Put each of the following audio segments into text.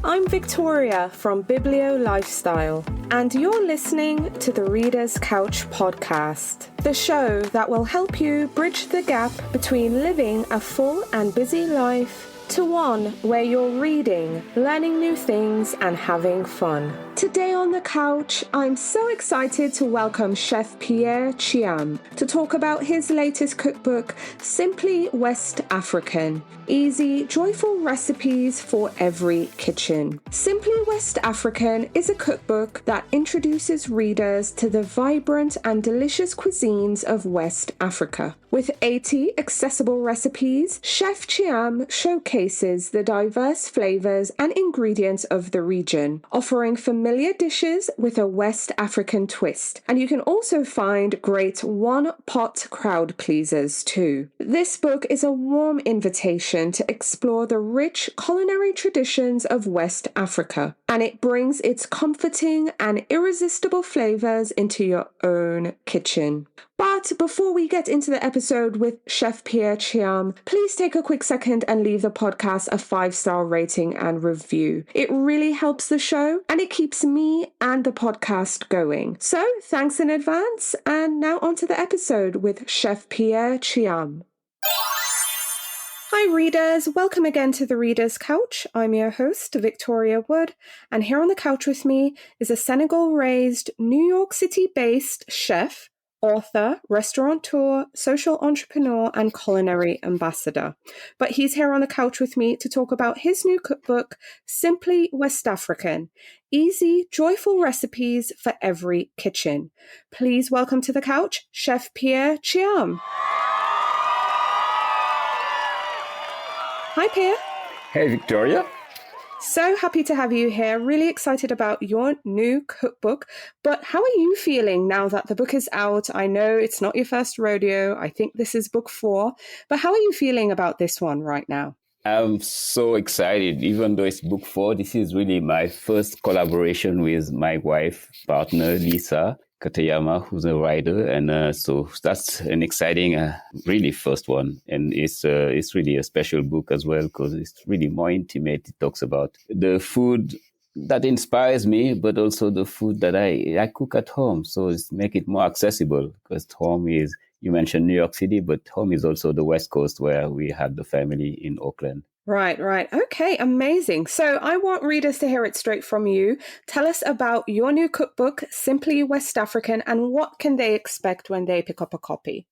I'm Victoria from Biblio Lifestyle, and you're listening to the Reader's Couch podcast, the show that will help you bridge the gap between living a full and busy life to one where you're reading, learning new things, and having fun. Today on the couch, I'm so excited to welcome Chef Pierre Thiam to talk about his latest cookbook, Simply West African: Easy, Joyful Recipes for Every Kitchen. Simply West African is a cookbook that introduces readers to the vibrant and delicious cuisines of West Africa. With 80 accessible recipes, Chef Thiam showcases the diverse flavors and ingredients of the region, offering familiar dishes with a West African twist. And you can also find great one-pot crowd pleasers too. This book is a warm invitation to explore the rich culinary traditions of West Africa, and it brings its comforting and irresistible flavors into your own kitchen. But before we get into the episode with Chef Pierre Thiam, please take a quick second and leave the podcast a 5-star rating and review. It really helps the show and it keeps me and the podcast going. So thanks in advance, and now on to the episode with Chef Pierre Thiam. Hi readers, welcome again to the Reader's Couch. I'm your host, Victoria Wood, and here on the couch with me is a Senegal-raised, New York City-based chef, author, restaurateur, social entrepreneur, and culinary ambassador. But he's here on the couch with me to talk about his new cookbook, Simply West African: Easy, Joyful Recipes for Every Kitchen. Please welcome to the couch, Chef Pierre Thiam. Hi, Pierre. Hey, Victoria. So happy to have you here. Really excited about your new cookbook. But how are you feeling now that the book is out? I know it's not your first rodeo. I think this is book 4. But how are you feeling about this one right now? I'm so excited. Even though it's book 4, this is really my first collaboration with my wife, partner, Lisa Katayama, who's a writer. And so that's an exciting, really first one. And it's really a special book as well, because it's really more intimate. It talks about the food that inspires me, but also the food that I cook at home. So it's make it more accessible, because home is, you mentioned New York City, but home is also the West Coast, where we had the family in Oakland. Right. Okay, amazing. So I want readers to hear it straight from you. Tell us about your new cookbook, Simply West African, and what can they expect when they pick up a copy?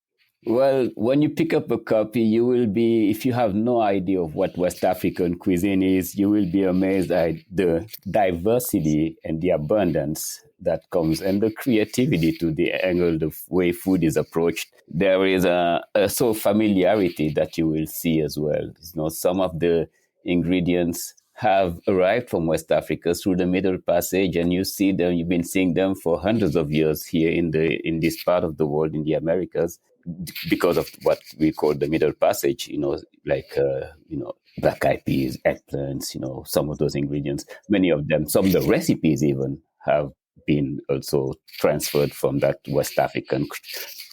Well, when you pick up a copy, you will be, if you have no idea of what West African cuisine is, you will be amazed at the diversity and the abundance that comes, and the creativity to the angle, the way food is approached. There is a sort of familiarity that you will see as well. Some of the ingredients have arrived from West Africa through the Middle Passage, and you see them. You've been seeing them for hundreds of years here in this part of the world, in the Americas, because of what we call the Middle Passage. Black eyed peas, eggplants. Some of those ingredients. Many of them. Some of the recipes even have been also transferred from that West African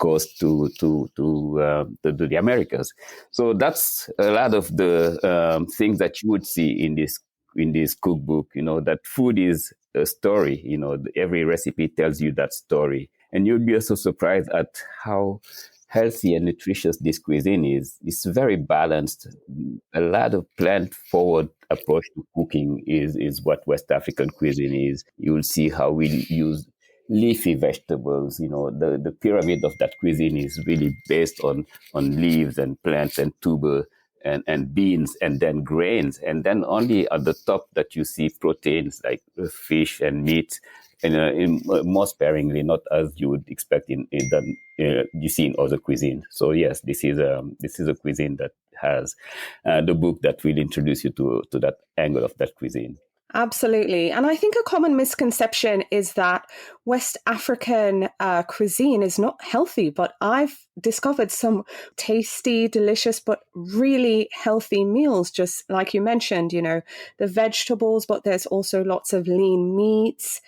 coast to the Americas. So that's a lot of the things that you would see in this cookbook. That food is a story. Every recipe tells you that story, and you'll be also surprised at how healthy and nutritious this cuisine is. It's very balanced. A lot of plant-forward approach to cooking is what West African cuisine is. You'll see how we use leafy vegetables. The pyramid of that cuisine is really based on leaves and plants and tuber and beans, and then grains. And then only at the top that you see proteins like fish and meat, and more sparingly, not as you would expect you see in other cuisine. So yes, this is a cuisine that has the book that will introduce you to that angle of that cuisine. Absolutely. And I think a common misconception is that West African cuisine is not healthy, but I've discovered some tasty, delicious, but really healthy meals, just like you mentioned, the vegetables, but there's also lots of lean meats,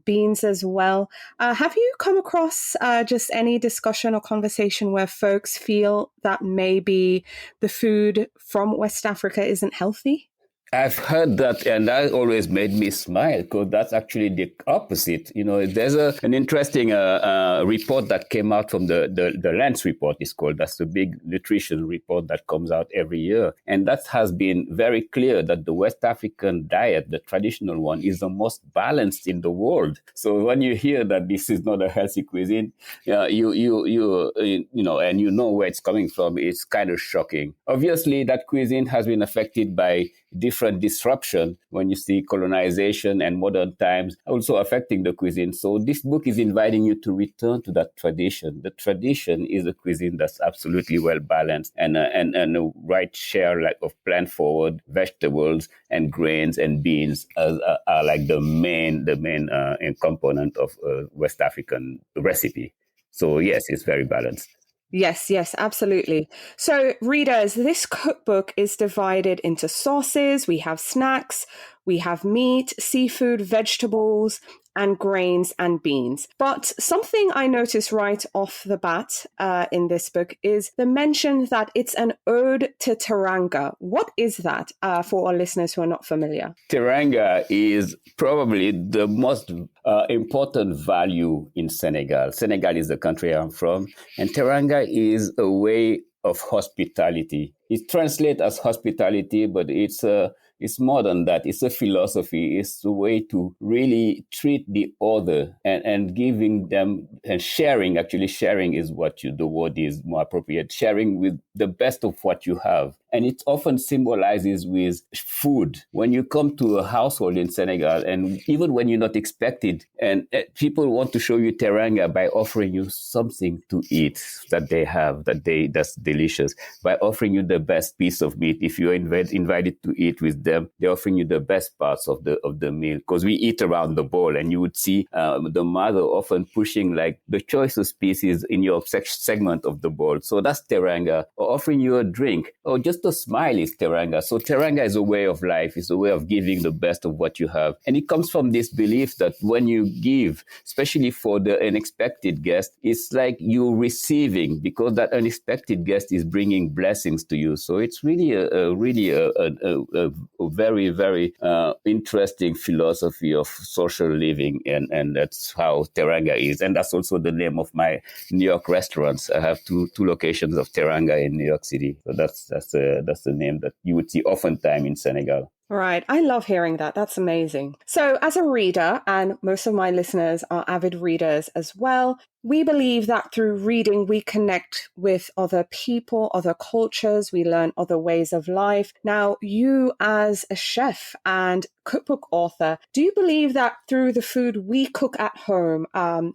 beans as well. Have you come across just any discussion or conversation where folks feel that maybe the food from West Africa isn't healthy? I've heard that, and that always made me smile because that's actually the opposite. There's an interesting report that came out from the Lens report, it's called. That's the big nutrition report that comes out every year. And that has been very clear that the West African diet, the traditional one, is the most balanced in the world. So when you hear that this is not a healthy cuisine, and you know where it's coming from, it's kind of shocking. Obviously, that cuisine has been affected by different disruption when you see colonization and modern times also affecting the cuisine. So this book is inviting you to return to that tradition. The tradition is a cuisine that's absolutely well balanced and a right share of plant forward vegetables and grains and beans are like the main component of West African recipe. So yes, it's very balanced. Yes, absolutely. So, readers, this cookbook is divided into sauces. We have snacks, we have meat, seafood, vegetables, and grains and beans. But something I noticed right off the bat in this book is the mention that it's an ode to Teranga. What is that for our listeners who are not familiar? Teranga is probably the most important value in Senegal. Senegal is the country I'm from, and Teranga is a way of hospitality. It translates as hospitality, but it's more than that. It's a philosophy. It's a way to really treat the other and giving them and sharing. Actually, sharing is the word is more appropriate. Sharing with the best of what you have. And it often symbolizes with food. When you come to a household in Senegal, and even when you're not expected, and people want to show you Teranga by offering you something to eat that they have, that's delicious, by offering you the best piece of meat. If you're invited to eat with them, they're offering you the best parts of the meal, because we eat around the bowl, and you would see the mother often pushing like the choicest pieces in your segment of the bowl. So that's Teranga. Or offering you a drink, or just a smile is Teranga. So Teranga is a way of life. It's a way of giving the best of what you have. And it comes from this belief that when you give, especially for the unexpected guest, it's like you're receiving, because that unexpected guest is bringing blessings to you. So it's really a very, very interesting philosophy of social living. And that's how Teranga is. And that's also the name of my New York restaurants. I have two locations of Teranga in New York City. So that's the name that you would see oftentimes in Senegal. Right. I love hearing that. That's amazing. So as a reader, and most of my listeners are avid readers as well, we believe that through reading, we connect with other people, other cultures, we learn other ways of life. Now, you as a chef and cookbook author, do you believe that through the food we cook at home,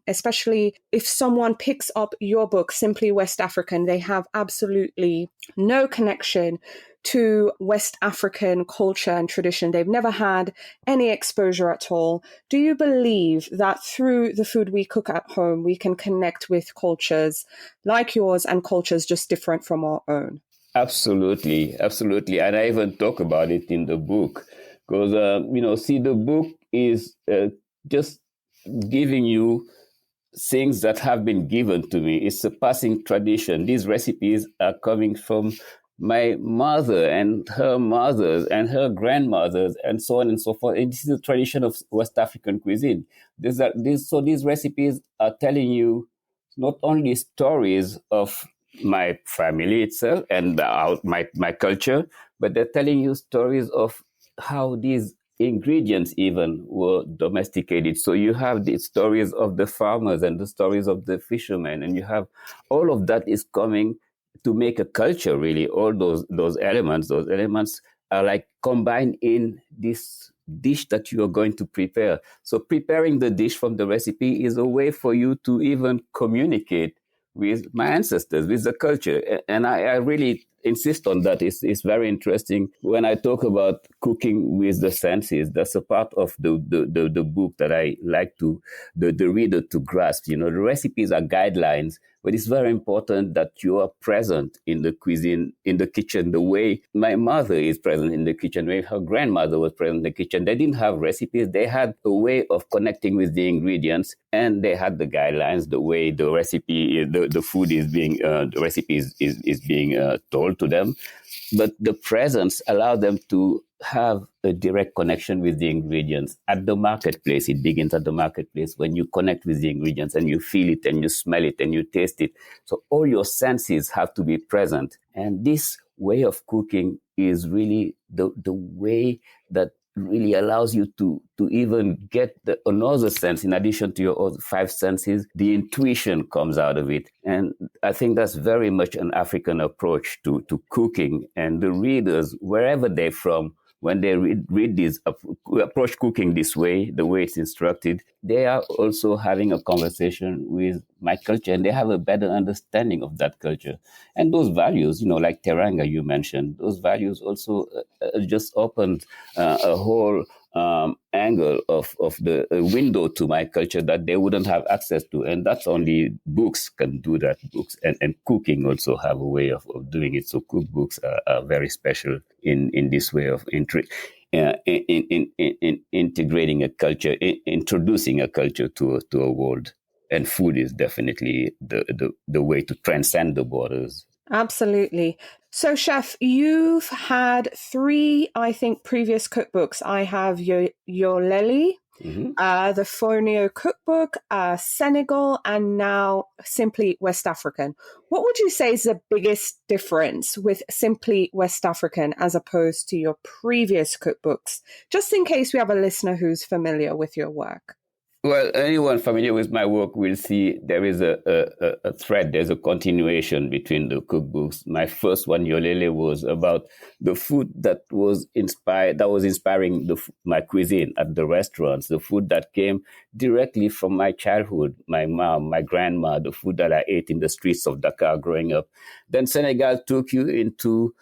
especially if someone picks up your book, Simply West African, they have absolutely no connection to West African culture and tradition. They've never had any exposure at all. Do you believe that through the food we cook at home, we can connect with cultures like yours and cultures just different from our own? Absolutely. And I even talk about it in the book because, the book is just giving you things that have been given to me. It's a passing tradition. These recipes are coming from my mother and her mothers and her grandmothers and so on and so forth. And this is a tradition of West African cuisine. So these recipes are telling you not only stories of my family itself and my culture, but they're telling you stories of how these ingredients even were domesticated. So you have the stories of the farmers and the stories of the fishermen, and you have all of that is coming to make a culture, really. All those elements are like combined in this dish that you are going to prepare. So preparing the dish from the recipe is a way for you to even communicate with my ancestors, with the culture. And I really insist on that. It's very interesting. When I talk about cooking with the senses, that's a part of the book that I like the reader to grasp. The recipes are guidelines, but it's very important that you are present in the cuisine, in the kitchen, the way my mother is present in the kitchen, the way her grandmother was present in the kitchen. They didn't have recipes. They had a way of connecting with the ingredients, and they had the guidelines, the way the recipe, the food is being, the recipe is being told to them. But the presence allowed them to have a direct connection with the ingredients at the marketplace. It begins at the marketplace when you connect with the ingredients and you feel it and you smell it and you taste it. So all your senses have to be present. And this way of cooking is really the way that really allows you to even get another sense in addition to your other five senses. The intuition comes out of it. And I think that's very much an African approach to cooking. And the readers, wherever they're from, when they read this, approach cooking this way, the way it's instructed, they are also having a conversation with my culture and they have a better understanding of that culture. And those values, like Teranga you mentioned, those values also just opened a whole angle of the window to my culture that they wouldn't have access to. And that's only books can do that. Books and cooking also have a way of doing it. So cookbooks are very special in this way of integrating a culture, introducing a culture to a world. And food is definitely the way to transcend the borders. Absolutely. So, Chef, you've had 3, I think, previous cookbooks. I have your Lely, the Fonio cookbook, Senegal, and now Simply West African. What would you say is the biggest difference with Simply West African as opposed to your previous cookbooks? Just in case we have a listener who's familiar with your work. Well, anyone familiar with my work will see there is a thread, there's a continuation between the cookbooks. My first one, Yolele, was about the food that was inspiring my cuisine at the restaurants, the food that came directly from my childhood, my mom, my grandma, the food that I ate in the streets of Dakar growing up. Then Senegal took you into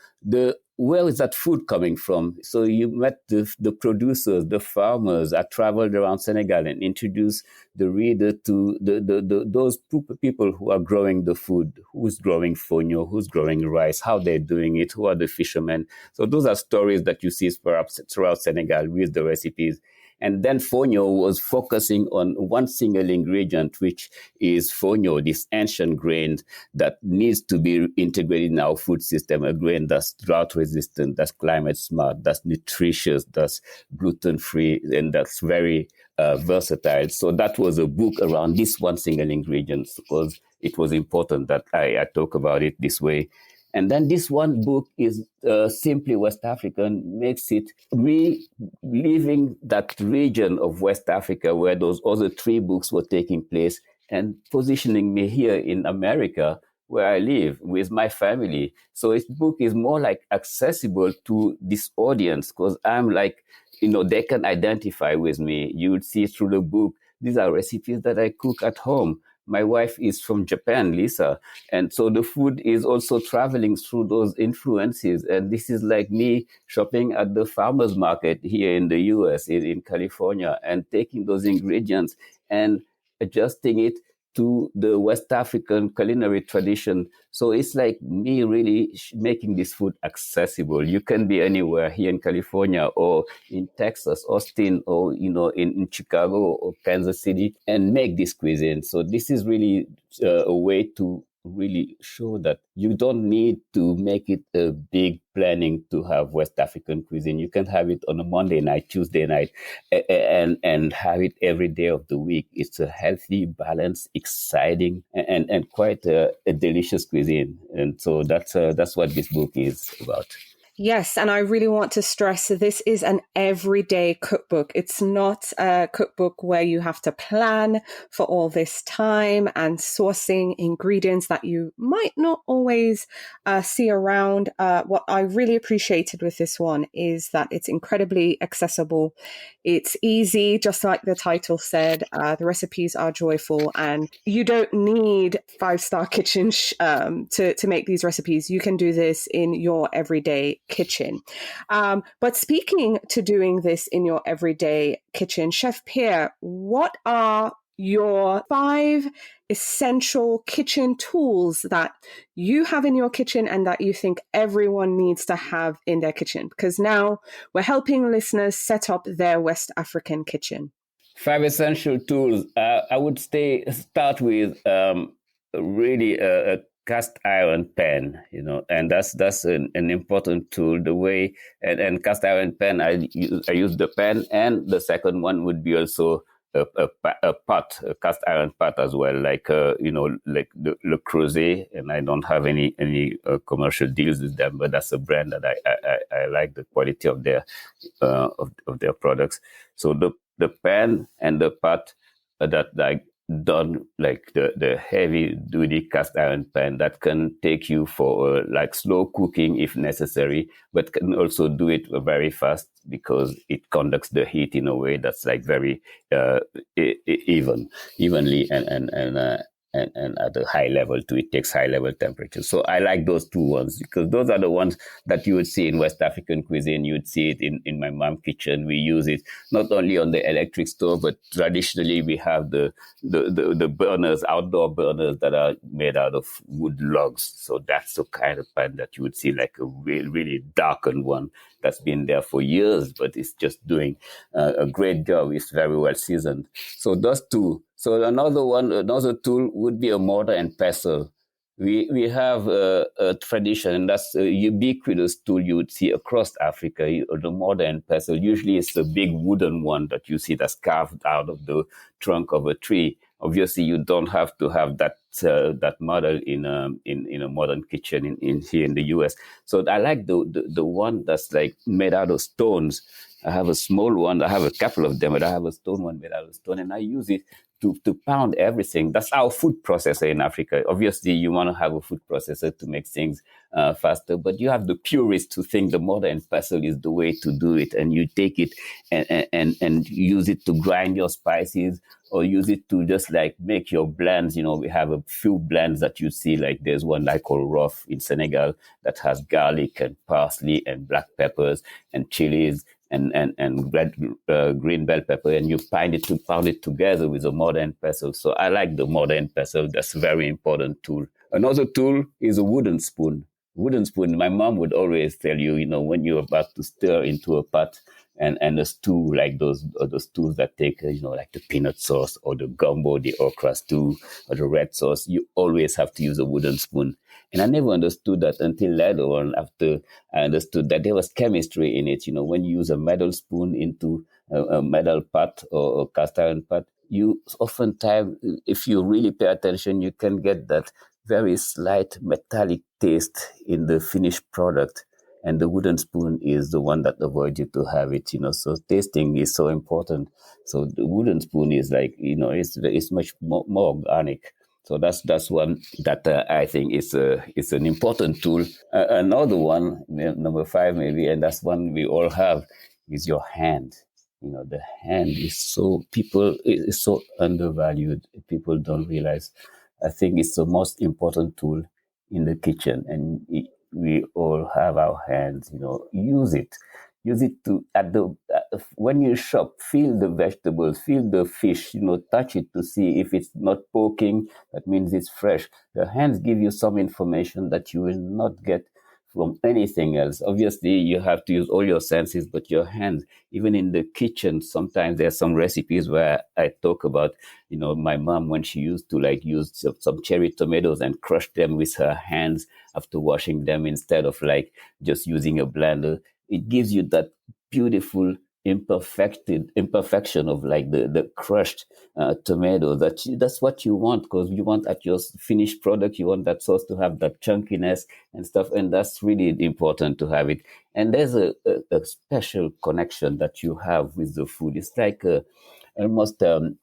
where is that food coming from? So you met the producers, the farmers. I traveled around Senegal and introduced the reader to those people who are growing the food, who's growing fonio, who's growing rice, how they're doing it, who are the fishermen. So those are stories that you see perhaps throughout Senegal with the recipes. And then fonio was focusing on one single ingredient, which is fonio, this ancient grain that needs to be integrated in our food system, a grain that's drought resistant, that's climate smart, that's nutritious, that's gluten free, and that's very versatile. So that was a book around this one single ingredient because it was important that I talk about it this way. And then this one book is Simply West African, makes it reliving that region of West Africa where those other 3 books were taking place and positioning me here in America where I live with my family. So this book is more like accessible to this audience because I'm like, they can identify with me. You would see through the book, these are recipes that I cook at home. My wife is from Japan, Lisa. And so the food is also traveling through those influences. And this is like me shopping at the farmer's market here in the US, in California, and taking those ingredients and adjusting it to the West African culinary tradition. So it's like me really making this food accessible. You can be anywhere here in California or in Texas, Austin, or, in Chicago or Kansas City and make this cuisine. So this is really a way to really show that you don't need to make it a big planning to have West African cuisine. You can have it on a Monday night, Tuesday night, and have it every day of the week. It's a healthy, balanced, exciting, and quite a delicious cuisine. And so that's what this book is about. Yes, and I really want to stress this is an everyday cookbook. It's not a cookbook where you have to plan for all this time and sourcing ingredients that you might not always see around. What I really appreciated with this one is that it's incredibly accessible. It's easy, just like the title said. The recipes are joyful, and you don't need 5-star kitchen to make these recipes. You can do this in your everyday kitchen. But speaking to doing this in your everyday kitchen, Chef Pierre, what are your 5 essential kitchen tools that you have in your kitchen and that you think everyone needs to have in their kitchen? Because now we're helping listeners set up their West African kitchen. 5 essential tools. I would start with really a cast iron pan, and that's an important tool. The way and cast iron pan, I use the pan, and the second one would be also a pot, a cast iron pot as well, like like the Le Creuset, and I don't have any commercial deals with them, but that's a brand that I like the quality of their of their products. So the pan and the pot that like done like the heavy duty cast iron pan that can take you for like slow cooking if necessary, but can also do it very fast because it conducts the heat in a way that's like very evenly and at a high level too. It takes high level temperature. So I like those two ones because those are the ones that you would see in West African cuisine. You would see it in my mom's kitchen. We use it not only on the electric stove, but traditionally we have the burners, outdoor burners that are made out of wood logs. So that's the kind of pan that you would see, like a really, really darkened one that's been there for years, but it's just doing a great job. It's very well seasoned. So those two. So another tool would be a mortar and pestle. We have a tradition, and that's a ubiquitous tool you would see across Africa. The mortar and pestle, usually it's a big wooden one that you see that's carved out of the trunk of a tree. Obviously, you don't have to have that model in a modern kitchen in here in the US. So I like the one that's like made out of stones. I have a small one. I have a couple of them, but I have a stone one made out of stone, and I use it to pound everything. That's our food processor in Africa. Obviously, you want to have a food processor to make things faster, but you have the purists who think the mortar and pestle is the way to do it, and you take it and use it to grind your spices or use it to just like make your blends. We have a few blends that you see, like there's one like called Rough in Senegal that has garlic and parsley and black peppers and chilies and red green bell pepper, and you pound it together with a mortar and pestle. So I like the mortar and pestle. That's a very important tool. Another tool is a wooden spoon. Wooden spoon. My mom would always tell you, when you're about to stir into a pot and a stew, like those stews that take, like the peanut sauce or the gumbo, the okra stew or the red sauce, you always have to use a wooden spoon. And I never understood that until later on, after I understood that there was chemistry in it. When you use a metal spoon into a metal pot or a cast iron pot, you oftentimes, if you really pay attention, you can get that very slight metallic taste in the finished product. And the wooden spoon is the one that avoids you to have it, So tasting is so important. So the wooden spoon is like, it's much more organic. So that's one that I think is an important tool. Another one, number 5 maybe, and that's one we all have, is your hand. The hand is so undervalued. People don't realize. I think it's the most important tool in the kitchen, and we all have our hands. Use it. Use it to when you shop, feel the vegetables, feel the fish. Touch it to see if it's not poking. That means it's fresh. The hands give you some information that you will not get from anything else. Obviously, you have to use all your senses, but your hands, even in the kitchen, sometimes there's some recipes where I talk about, my mom, when she used to like use some cherry tomatoes and crush them with her hands after washing them instead of like just using a blender. It gives you that beautiful imperfection of like the crushed tomato. That's what you want, because you want at your finished product, you want that sauce to have that chunkiness and stuff, and that's really important to have it. And there's a special connection that you have with the food. It's like almost a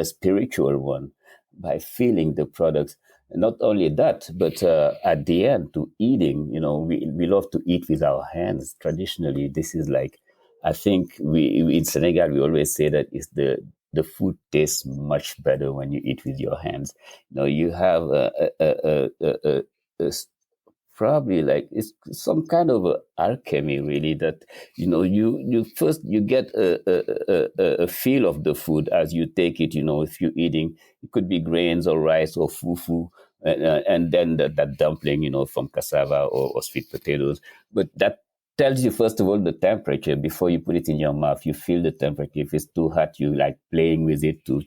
spiritual one, by feeling the products. Not only that, but at the end, to eating, we love to eat with our hands. Traditionally, this is like, I think we in Senegal, we always say that is the food tastes much better when you eat with your hands. You have a probably like it's some kind of alchemy, really, that you first you get a feel of the food as you take it. If you're eating, it could be grains or rice or fufu, and then that dumpling, from cassava or sweet potatoes. But that tells you, first of all, the temperature before you put it in your mouth. You feel the temperature. If it's too hot, you like playing with it to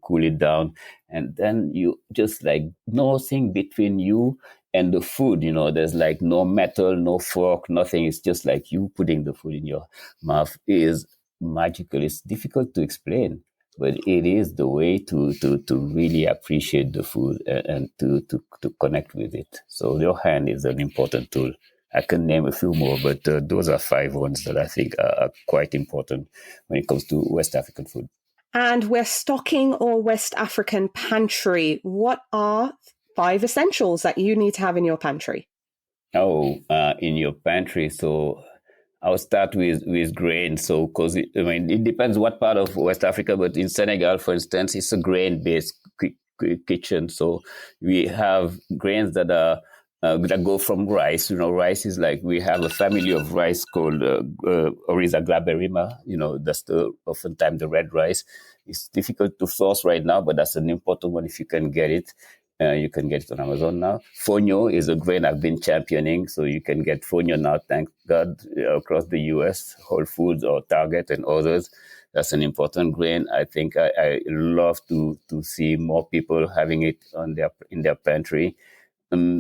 cool it down. And then you just like nothing between you and the food. There's like no metal, no fork, nothing. It's just like you putting the food in your mouth is magical. It's difficult to explain, but it is the way to really appreciate the food and to connect with it. So your hand is an important tool. I can name a few more, but those are 5 ones that I think are quite important when it comes to West African food. And we're stocking our West African pantry. What are 5 essentials that you need to have in your pantry? In your pantry. So I'll start with grain. So, because it depends what part of West Africa, but in Senegal, for instance, it's a grain-based kitchen. So we have grains that are that go from rice. Rice is like, we have a family of rice called Oriza glaberrima. That's oftentimes the red rice. It's difficult to source right now, but that's an important one if you can get it. You can get it on Amazon now. Fonio is a grain I've been championing, so you can get fonio now, thank God, across the U.S., Whole Foods or Target and others. That's an important grain. I think I love to see more people having it in their pantry.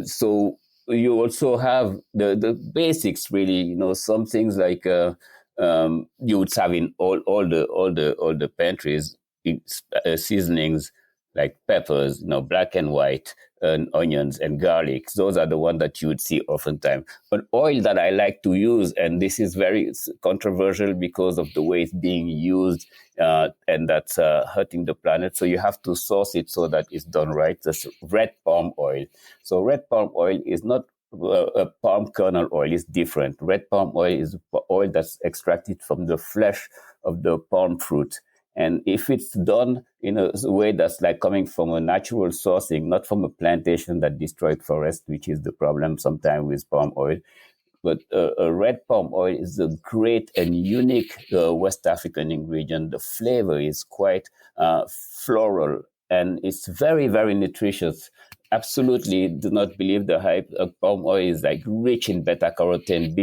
So you also have the basics, really. Some things like you would have in all the pantries, seasonings like peppers, black and white, and onions and garlic. Those are the ones that you would see oftentimes. But oil that I like to use, and this is very controversial because of the way it's being used, and that's hurting the planet. So you have to source it so that it's done right. That's red palm oil. So red palm oil is not palm kernel oil. Is different. Red palm oil is oil that's extracted from the flesh of the palm fruit. And if it's done in a way that's like coming from a natural sourcing, not from a plantation that destroyed forest, which is the problem sometimes with palm oil, but a red palm oil is a great and unique West African ingredient. The flavor is quite floral, and it's very, very nutritious. Absolutely do not believe the hype. Palm oil is like rich in beta carotene,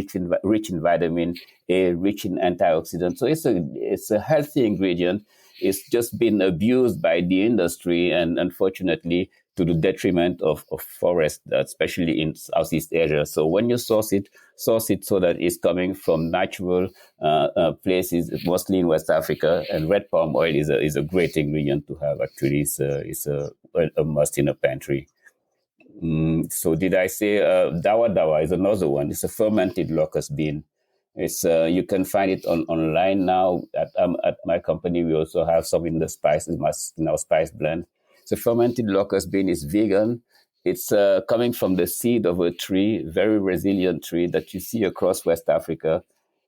rich in vitamin A, rich in antioxidants. So it's a healthy ingredient. It's just been abused by the industry, and unfortunately to the detriment of forest, especially in Southeast Asia. So when you source it so that it's coming from natural places, mostly in West Africa. And red palm oil is a great ingredient to have. Actually, it's a must in a pantry. So did I say dawa dawa is another one? It's a fermented locust bean. It's you can find it online now at my company. We also have some in the in our spice blend. So fermented locust bean is vegan. It's coming from the seed of a tree, very resilient tree that you see across West Africa.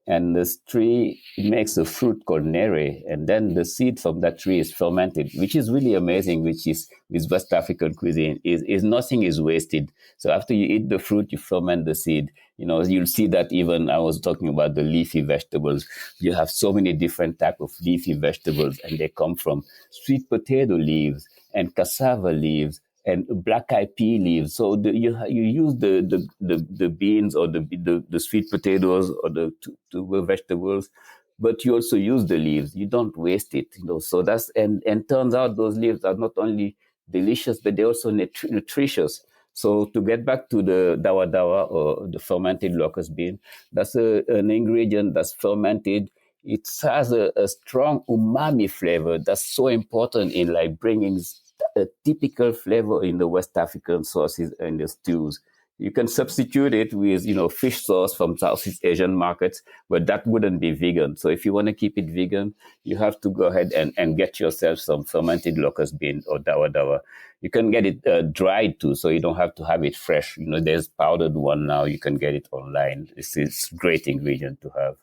And this tree makes a fruit called nere, and then the seed from that tree is fermented, which is really amazing. Which is with West African cuisine, is nothing is wasted. So after you eat the fruit, you ferment the seed. You'll see that even I was talking about the leafy vegetables. You have so many different types of leafy vegetables, and they come from sweet potato leaves and cassava leaves and black-eyed pea leaves. So you use the beans or the sweet potatoes or the tuber vegetables, but you also use the leaves. You don't waste it. So that's and turns out those leaves are not only delicious, but they're also nutritious. So to get back to the dawa dawa or the fermented locust bean, that's an ingredient that's fermented. It has a strong umami flavor that's so important in like bringing a typical flavor in the West African sauces and the stews. You can substitute it with, fish sauce from Southeast Asian markets, but that wouldn't be vegan. So if you want to keep it vegan, you have to go ahead and get yourself some fermented locust bean or dawa dawa. You can get it dried too, so you don't have to have it fresh. There's powdered one now. You can get it online. It's a great ingredient to have.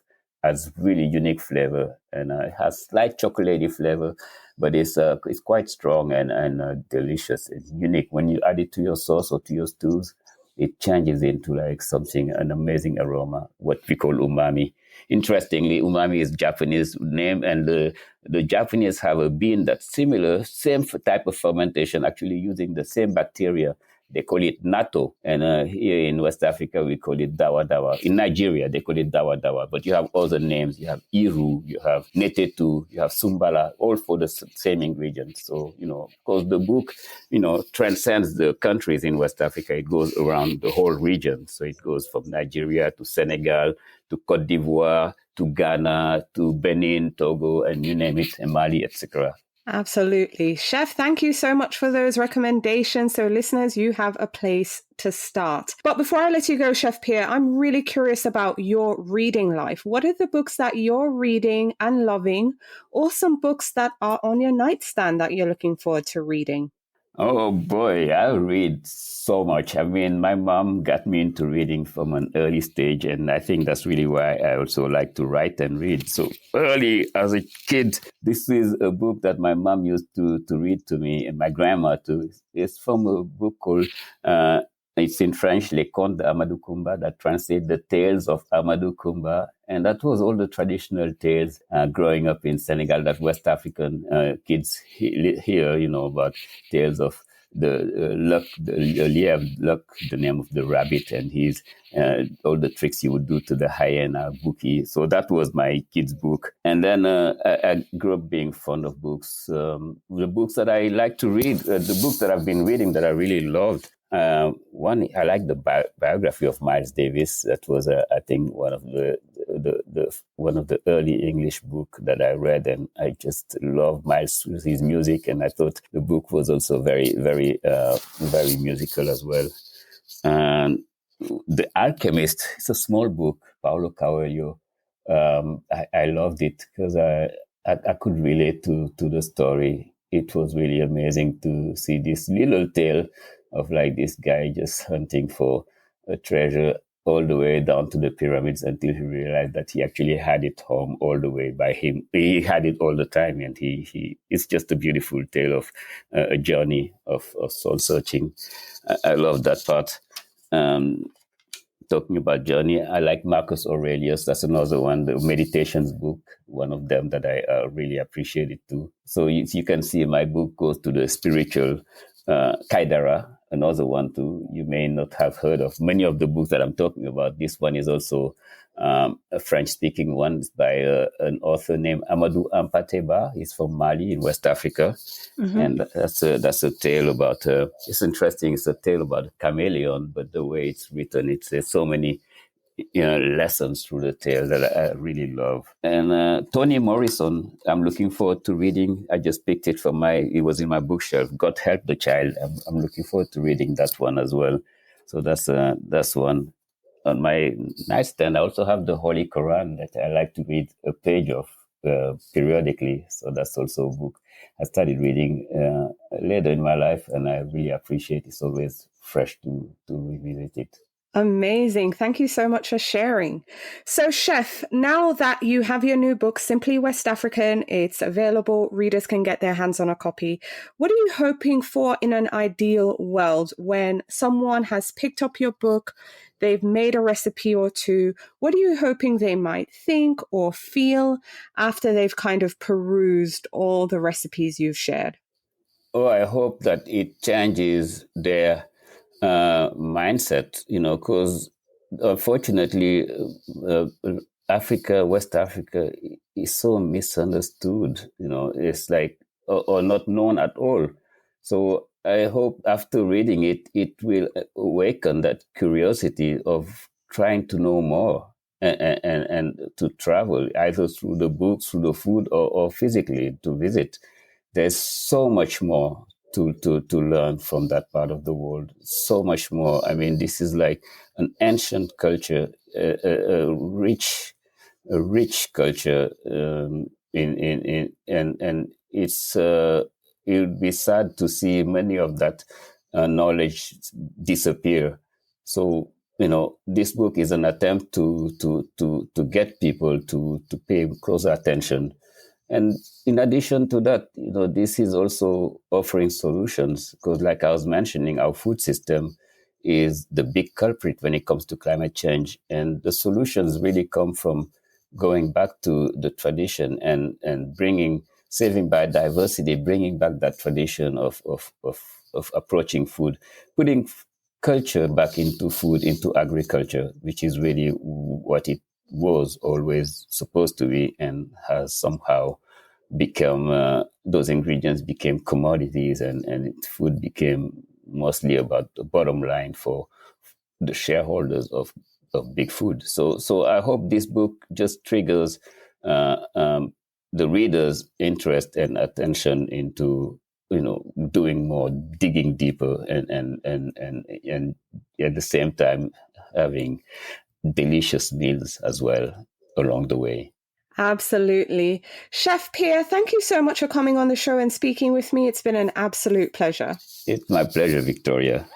Has really unique flavor, and it has slight chocolatey flavor, but it's quite strong and delicious. It's unique. When you add it to your sauce or to your stews, it changes into like an amazing aroma, what we call umami. Interestingly, umami is Japanese name, and the Japanese have a bean that's similar, same type of fermentation, actually using the same bacteria they call it natto. And here in West Africa, we call it dawa dawa. In Nigeria, they call it dawa dawa. But you have other names. You have iru, you have netetu, you have sumbala, all for the same ingredients. So, because the book, transcends the countries in West Africa. It goes around the whole region. So it goes from Nigeria to Senegal, to Cote d'Ivoire, to Ghana, to Benin, Togo, and you name it, and Mali, etc. Absolutely. Chef, thank you so much for those recommendations. So listeners, you have a place to start. But before I let you go, Chef Pierre, I'm really curious about your reading life. What are the books that you're reading and loving, or some books that are on your nightstand that you're looking forward to reading? Oh boy, I read so much. I mean, my mom got me into reading from an early stage, and I think that's really why I also like to write and read. So early as a kid, this is a book that my mom used to read to me, and my grandma too. It's from a book called it's in French, Les Contes d'Amadou Koumba, that translate the tales of Amadou Koumba. And that was all the traditional tales growing up in Senegal that West African kids hear, about tales of the luck, the lièvre, luck, the name of the rabbit, and his all the tricks he would do to the hyena, Buki. So that was my kids' book. And then I grew up being fond of books. The books that I like to read, the books that I've been reading that I really loved. One, I like the biography of Miles Davis. That was, I think, one of the early English book that I read, and I just love Miles, his music, and I thought the book was also very, very, very musical as well. And The Alchemist, it's a small book, Paulo Coelho. I loved it because I could relate to the story. It was really amazing to see this little tale of like this guy just hunting for a treasure all the way down to the pyramids until he realized that he actually had it home all the way by him. He had it all the time, and it's just a beautiful tale of a journey of soul searching. I love that part. Talking about journey, I like Marcus Aurelius. That's another one, the meditations book, one of them that I really appreciated too. So you can see my book goes to the spiritual. Kaidara, another one too, you may not have heard of. Many of the books that I'm talking about, this one is also a French-speaking one by an author named Amadou Ampateba. He's from Mali in West Africa. Mm-hmm. And that's a tale about, it's interesting, it's a tale about a chameleon, but the way it's written, there's so many lessons through the tale that I really love. And Toni Morrison, I'm looking forward to reading. I just picked it from it was in my bookshelf, God Help the Child. I'm looking forward to reading that one as well. So that's one. On my nightstand, I also have the Holy Quran that I like to read a page of periodically. So that's also a book I started reading later in my life, and I really appreciate it. It's always fresh to revisit it. Amazing. Thank you so much for sharing. So, Chef, now that you have your new book, Simply West African, it's available, readers can get their hands on a copy. What are you hoping for in an ideal world when someone has picked up your book, they've made a recipe or two? What are you hoping they might think or feel after they've kind of perused all the recipes you've shared? Oh, I hope that it changes their mindset, because unfortunately, West Africa is so misunderstood, it's like, or not known at all. So I hope after reading it, it will awaken that curiosity of trying to know more and to travel either through the books, through the food, or physically to visit. There's so much more to learn from that part of the world. So much more. I mean, this is like an ancient culture, a rich culture. And it's it would be sad to see many of that knowledge disappear. So this book is an attempt to get people to pay closer attention. And in addition to that, this is also offering solutions because, like I was mentioning, our food system is the big culprit when it comes to climate change. And the solutions really come from going back to the tradition and saving biodiversity, bringing back that tradition of of approaching food, putting culture back into food, into agriculture, which is really what it was always supposed to be, and has somehow become, those ingredients became commodities, and food became mostly about the bottom line for the shareholders of big food. So I hope this book just triggers the reader's interest and attention into doing more, digging deeper, and at the same time having delicious meals as well along the way. Absolutely. Chef Pierre, thank you so much for coming on the show and speaking with me. It's been an absolute pleasure. It's my pleasure, Victoria.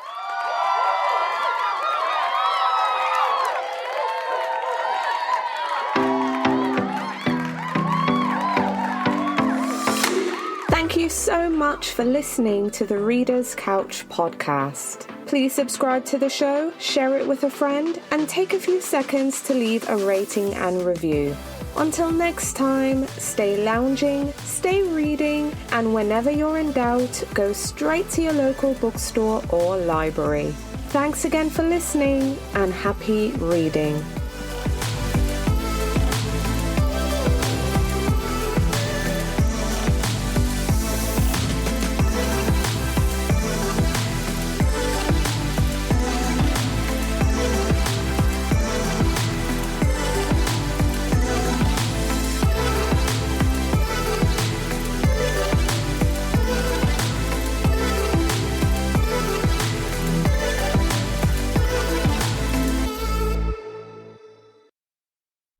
Thank you so much for listening to the Reader's Couch podcast. Please subscribe to the show, share it with a friend, and take a few seconds to leave a rating and review. Until next time, stay lounging, stay reading, and whenever you're in doubt, go straight to your local bookstore or library. Thanks again for listening, and happy reading.